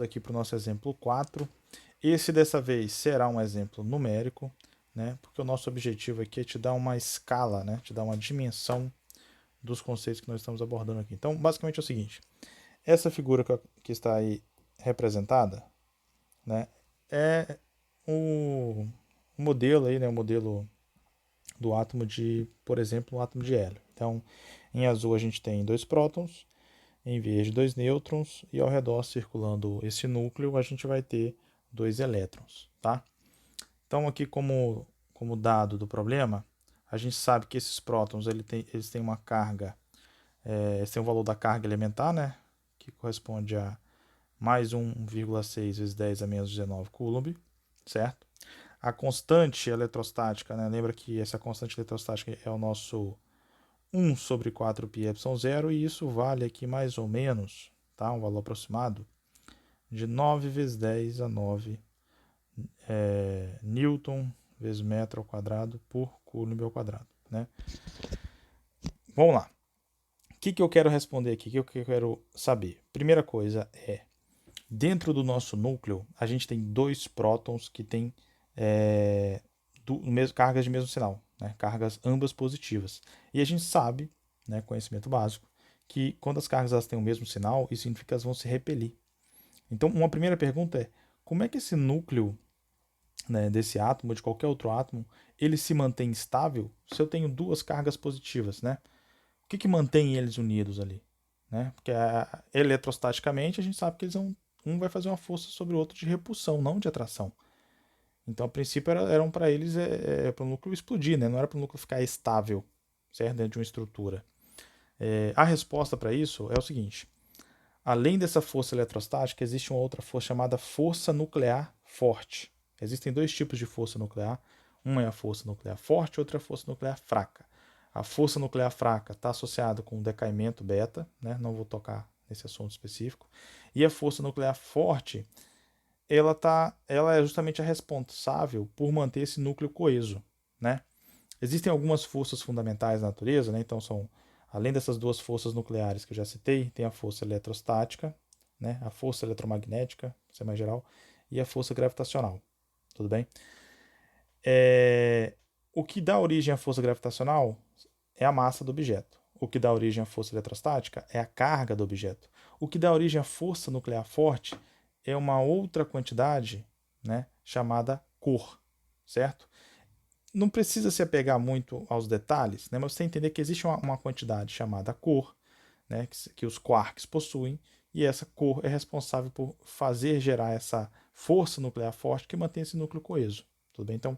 aqui para o nosso exemplo 4. Esse dessa vez será um exemplo numérico, né? Porque o nosso objetivo aqui é te dar uma escala, né? Te dar uma dimensão dos conceitos que nós estamos abordando aqui. Então, basicamente é o seguinte: essa figura que está aí representada, né? É o modelo aí, né? O modelo do átomo de, por exemplo, o átomo de hélio. Então, em azul a gente tem 2 prótons, em verde 2 nêutrons, e ao redor, circulando esse núcleo, a gente vai ter 2 elétrons, tá? Então, aqui como dado do problema, a gente sabe que esses prótons eles têm uma carga, eles têm o valor da carga elementar, né? Que corresponde a mais 1,6 vezes 10 a menos 19 coulomb, certo? A constante eletrostática, né? Lembra que essa constante eletrostática é o nosso 1 sobre 4 πε0, e isso vale aqui mais ou menos, tá? Um valor aproximado de 9 vezes 10 a 9 newton vezes metro ao quadrado por coulomb ao quadrado, né? Vamos lá. O que eu quero responder aqui? O que eu quero saber? Primeira coisa é, dentro do nosso núcleo, a gente tem 2 prótons que têm cargas de mesmo sinal, né? Cargas ambas positivas. E a gente sabe, né, conhecimento básico, que quando as cargas elas têm o mesmo sinal, isso significa que elas vão se repelir. Então, uma primeira pergunta é, como é que esse núcleo, né, desse átomo, ou de qualquer outro átomo, ele se mantém estável se eu tenho 2 cargas positivas, né? O que mantém eles unidos ali? Né? Porque eletrostaticamente a gente sabe que um vai fazer uma força sobre o outro de repulsão, não de atração. Então, a princípio, eram para eles para o núcleo explodir, né? Não era para o núcleo ficar estável, certo? Dentro de uma estrutura. A resposta para isso é o seguinte: além dessa força eletrostática, existe uma outra força chamada força nuclear forte. Existem 2 tipos de força nuclear. Uma é a força nuclear forte, outra é a força nuclear fraca. A força nuclear fraca está associada com o decaimento beta, né? Não vou tocar nesse assunto específico. E a força nuclear forte, ela é justamente a responsável por manter esse núcleo coeso, né? Existem algumas forças fundamentais na natureza, né? Então além dessas 2 forças nucleares que eu já citei, tem a força eletrostática, né? A força eletromagnética, isso é mais geral, e a força gravitacional, tudo bem? O que dá origem à força gravitacional é a massa do objeto. O que dá origem à força eletrostática é a carga do objeto. O que dá origem à força nuclear forte é uma outra quantidade, né, chamada cor, certo? Não precisa se apegar muito aos detalhes, né, mas você entender que existe uma quantidade chamada cor, né, que os quarks possuem, e essa cor é responsável por fazer gerar essa força nuclear forte que mantém esse núcleo coeso. Tudo bem? Então,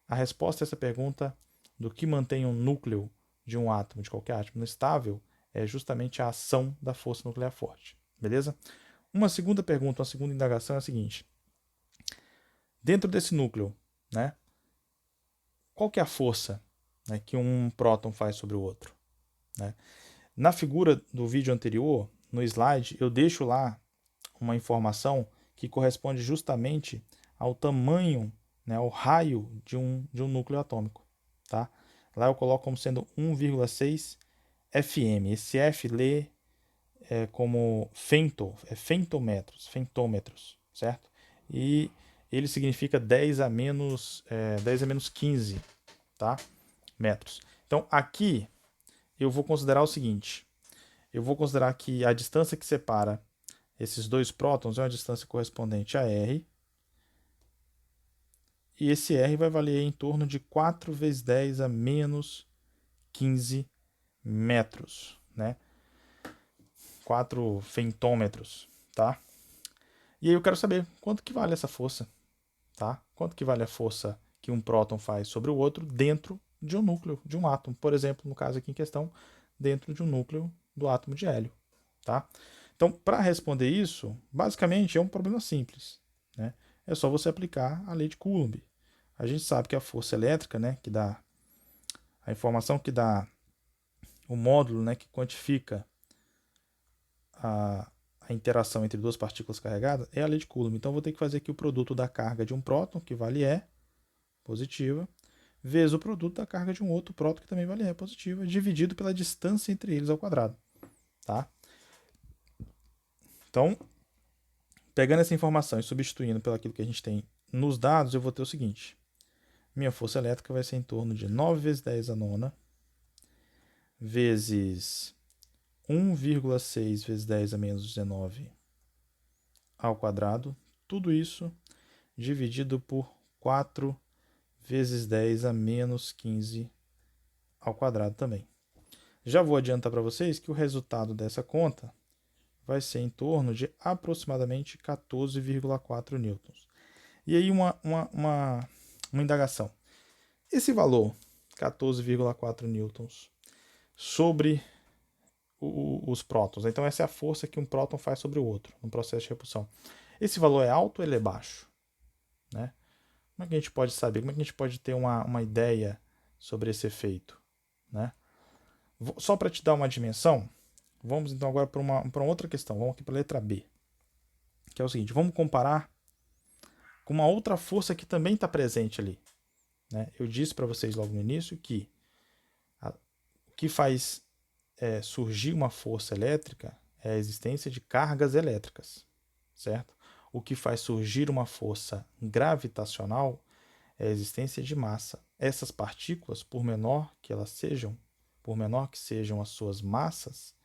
a resposta a essa pergunta do que mantém um núcleo de um átomo, de qualquer átomo estável, é justamente a ação da força nuclear forte. Beleza? Uma segunda pergunta, uma segunda indagação é a seguinte: dentro desse núcleo, né, qual que é a força, né, que um próton faz sobre o outro? Né? Na figura do vídeo anterior, no slide, eu deixo lá uma informação que corresponde justamente ao tamanho, né, ao raio de um núcleo atômico. Tá? Lá eu coloco como sendo 1,6 FM. Esse F lê como femtômetros, certo? E ele significa 10 a menos 15, tá? Metros. Então aqui eu vou considerar o seguinte: eu vou considerar que a distância que separa esses 2 prótons é uma distância correspondente a R, e esse R vai valer em torno de 4 vezes 10 a menos 15 metros, né? 4 femtômetros, tá? E aí eu quero saber quanto que vale essa força, tá? Quanto que vale a força que um próton faz sobre o outro dentro de um núcleo de um átomo, por exemplo, no caso aqui em questão, dentro de um núcleo do átomo de hélio, tá? Então, para responder isso, basicamente é um problema simples, né? É só você aplicar a lei de Coulomb. A gente sabe que a força elétrica, né, que dá a informação que dá o módulo, né, que quantifica a interação entre 2 partículas carregadas, é a lei de Coulomb. Então, eu vou ter que fazer aqui o produto da carga de um próton, que vale E, positiva, vezes o produto da carga de um outro próton, que também vale E, positiva, dividido pela distância entre eles ao quadrado. Tá? Então, Pegando essa informação e substituindo pelo aquilo que a gente tem nos dados, eu vou ter o seguinte. Minha força elétrica vai ser em torno de 9 vezes 10 a nona, vezes 1,6 vezes 10 a menos 19 ao quadrado. Tudo isso dividido por 4 vezes 10 a menos 15 ao quadrado também. Já vou adiantar para vocês que o resultado dessa conta vai ser em torno de aproximadamente 14,4 newtons. E aí uma indagação. Esse valor, 14,4 newtons, sobre os prótons. Então essa é a força que um próton faz sobre o outro no processo de repulsão. Esse valor é alto ou ele é baixo? Né? Como é que a gente pode saber? Como é que a gente pode ter uma ideia sobre esse efeito? Né? Só para te dar uma dimensão, vamos então agora para uma outra questão. Vamos aqui para a letra B. Que é o seguinte, vamos comparar com uma outra força que também está presente ali. Né? Eu disse para vocês logo no início que o que faz surgir uma força elétrica é a existência de cargas elétricas, certo? O que faz surgir uma força gravitacional é a existência de massa. Essas partículas, por menor que sejam as suas massas,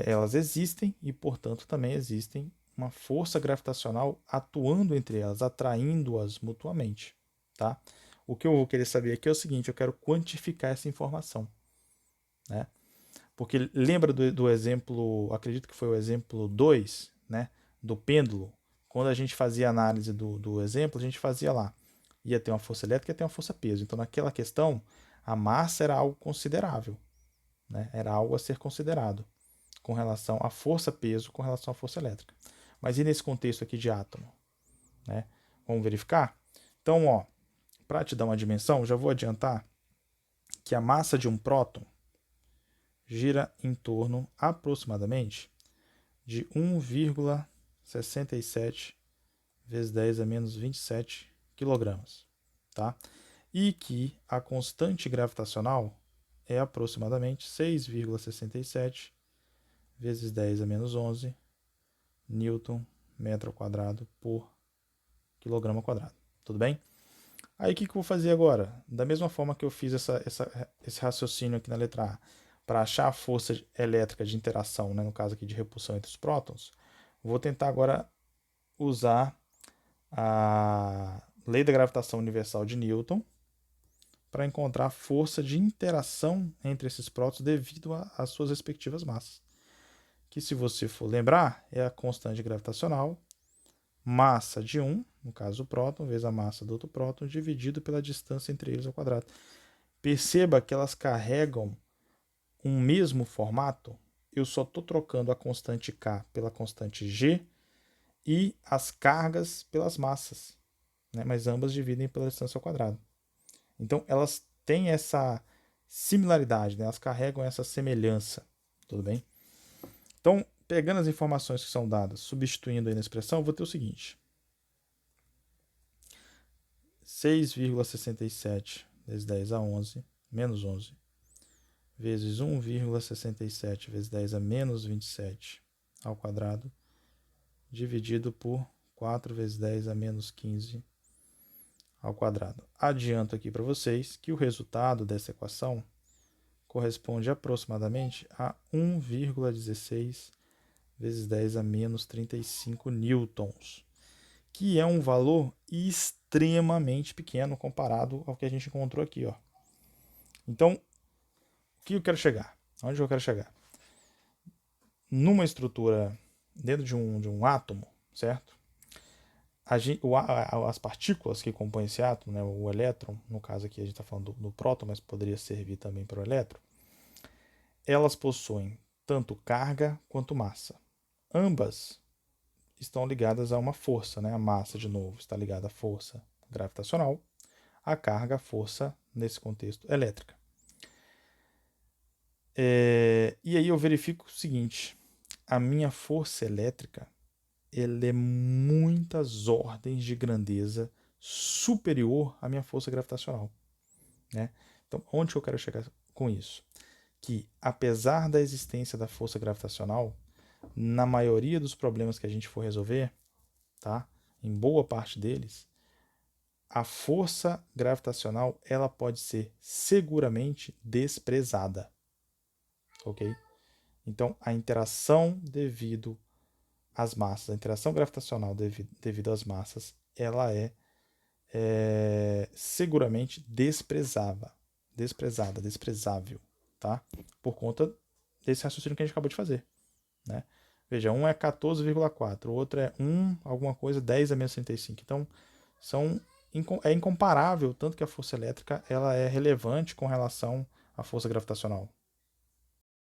elas existem e, portanto, também existem uma força gravitacional atuando entre elas, atraindo-as mutuamente. Tá? O que eu vou querer saber aqui é o seguinte, eu quero quantificar essa informação. Né? Porque lembra do exemplo, acredito que foi o exemplo 2, né, do pêndulo? Quando a gente fazia análise do exemplo, a gente fazia lá, ia ter uma força elétrica e ia ter uma força peso. Então, naquela questão, a massa era algo considerável, né? Era algo a ser considerado com relação à força-peso, com relação à força elétrica. Mas e nesse contexto aqui de átomo? Né? Vamos verificar? Então, para te dar uma dimensão, já vou adiantar que a massa de um próton gira em torno aproximadamente de 1,67 vezes 10 a menos 27 quilogramas. Tá? E que a constante gravitacional é aproximadamente 6,67 vezes 10 a menos 11 Newton metro quadrado por quilograma quadrado. Tudo bem? Aí o que eu vou fazer agora? Da mesma forma que eu fiz esse raciocínio aqui na letra A, para achar a força elétrica de interação, né, no caso aqui de repulsão entre os prótons, vou tentar agora usar a lei da gravitação universal de Newton para encontrar a força de interação entre esses prótons devido às suas respectivas massas. Que, se você for lembrar, é a constante gravitacional, massa de um, no caso o próton, vezes a massa do outro próton, dividido pela distância entre eles ao quadrado. Perceba que elas carregam um mesmo formato. Eu só estou trocando a constante K pela constante G e as cargas pelas massas, né? Mas ambas dividem pela distância ao quadrado. Então elas têm essa similaridade, né? Elas carregam essa semelhança, tudo bem? Então, pegando as informações que são dadas, substituindo aí na expressão, eu vou ter o seguinte: 6,67 vezes 10 a 11, menos 11, vezes 1,67 vezes 10 a menos 27 ao quadrado, dividido por 4 vezes 10 a menos 15 ao quadrado. Adianto aqui para vocês que o resultado dessa equação corresponde aproximadamente a 1,16 vezes 10 a menos 35 newtons, que é um valor extremamente pequeno comparado ao que a gente encontrou aqui. Então, o que eu quero chegar? Onde eu quero chegar? Numa estrutura, dentro de um átomo, certo? As partículas que compõem esse átomo, né, o elétron, no caso aqui a gente está falando do próton, mas poderia servir também para o elétron, elas possuem tanto carga quanto massa. Ambas estão ligadas a uma força, né? A massa, de novo, está ligada à força gravitacional, a carga, a força, nesse contexto, elétrica. E aí eu verifico o seguinte: a minha força elétrica ela é muitas ordens de grandeza superior à minha força gravitacional. Né? Então, onde eu quero chegar com isso? Que, apesar da existência da força gravitacional, na maioria dos problemas que a gente for resolver, tá? Em boa parte deles, a força gravitacional ela pode ser seguramente desprezada, ok? Então, a interação devido às massas, a interação gravitacional devido às massas, ela é seguramente desprezável, tá? Por conta desse raciocínio que a gente acabou de fazer, né? Veja, um é 14,4, o outro é 1, alguma coisa, 10 a menos 65. Então, é incomparável, tanto que a força elétrica ela é relevante com relação à força gravitacional.